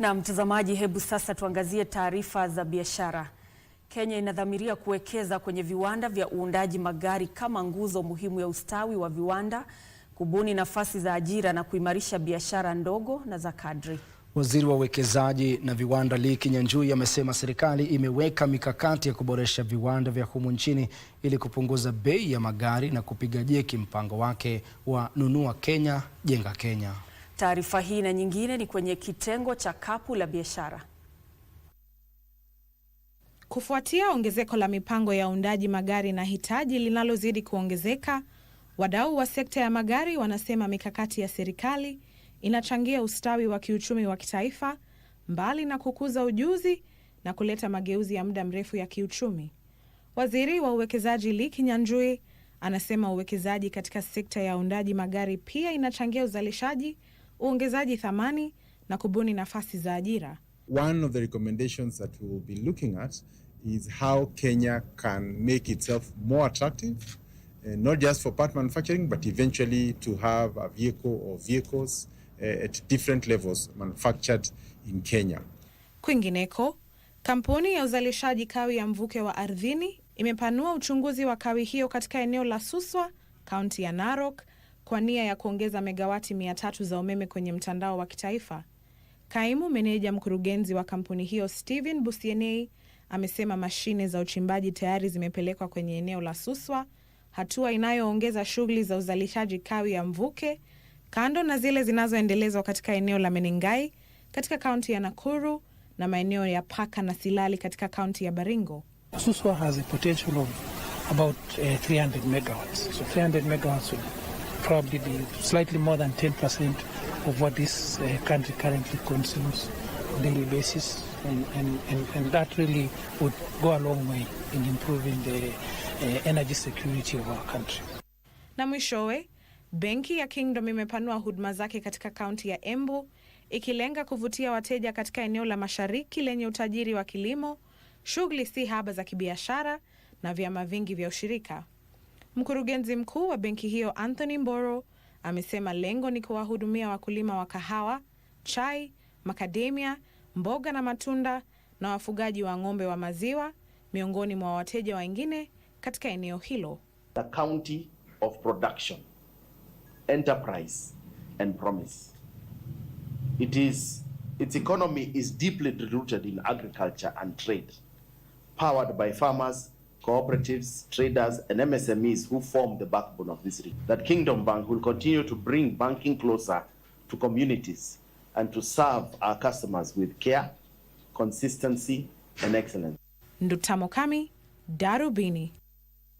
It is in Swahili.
Na mtazamaji, hebu sasa tuangazie taarifa za biashara. Kenya inadhamiria kuwekeza kwenye viwanda vya uundaji magari kama nguzo muhimu ya ustawi wa viwanda, kubuni nafasi za ajira na kuimarisha biashara ndogo na za kadri. Waziri wa Uwekezaji na Viwanda Lee Kinyanjui amesema serikali imeweka mikakati ya kuboresha viwanda vya humu nchini ili kupunguza bei ya magari na kupiga jeki mpango wake wa Nunua Kenya, Jenga Kenya. Taarifa hii na nyingine ni kwenye kitengo cha Kapu la Biashara. Kufuatia ongezeko la mipango ya uundaji magari na hitaji linalozidi kuongezeka, wadau wa sekta ya magari wanasema mikakati ya serikali inachangia ustawi wa kiuchumi wa kitaifa, mbali na kukuza ujuzi na kuleta mageuzi ya muda mrefu ya kiuchumi. Waziri wa Uwekezaji Lee Kinyanjui anasema uwekezaji katika sekta ya uundaji magari pia inachangia uzalishaji, uongezaji thamani na kubuni nafasi za ajira. One of the recommendations that we will be looking at is how Kenya can make itself more attractive, not just for part manufacturing, but eventually to have a vehicle or vehicles at different levels manufactured in Kenya. Kwingineko, kampuni ya uzalishaji kawi ya mvuke wa ardhini imepanua uchunguzi wa kawi hiyo katika eneo la Suswa, kaunti ya Narok, kwa nia ya kuongeza megawati 300 za umeme kwenye mtandao wa kitaifa. Kaimu meneja mkurugenzi wa kampuni hiyo Stephen Busienei amesema mashine za uchimbaji tayari zimepelekwa kwenye eneo la Suswa, hatua inayoongeza shughuli za uzalishaji kawi ya mvuke kando na zile zinazoendelezwa katika eneo la Menengai katika kaunti ya Nakuru na maeneo ya Paka na Silali katika kaunti ya Baringo. Suswa has a potential of about 300 megawatts. So 300 megawatts would probably be slightly more than 10% of what this country currently consumes on a daily basis. And that really would go a long way in improving the energy security of our country. Na mwishowe, benki ya Kingdom imepanua huduma zake katika kaunti ya Embu, ikilenga kuvutia wateja katika eneo la mashariki lenye utajiri wa kilimo, shughuli si haba za kibiashara na vyama vingi vya ushirika. Mkurugenzi mkuu wa benki hiyo Anthony Mboro amesema lengo ni kuwahudumia wakulima wa kahawa, chai, makademia, mboga na matunda na wafugaji wa ng'ombe wa maziwa miongoni mwa wateja wengine katika eneo hilo. The county of production, enterprise and promise. Its economy is deeply rooted in agriculture and trade, powered by farmers, cooperatives, traders and MSMEs who form the backbone of this region. That Kingdom Bank will continue to bring banking closer to communities and to serve our customers with care, consistency and excellence. Ndutamo Kami, Darubini.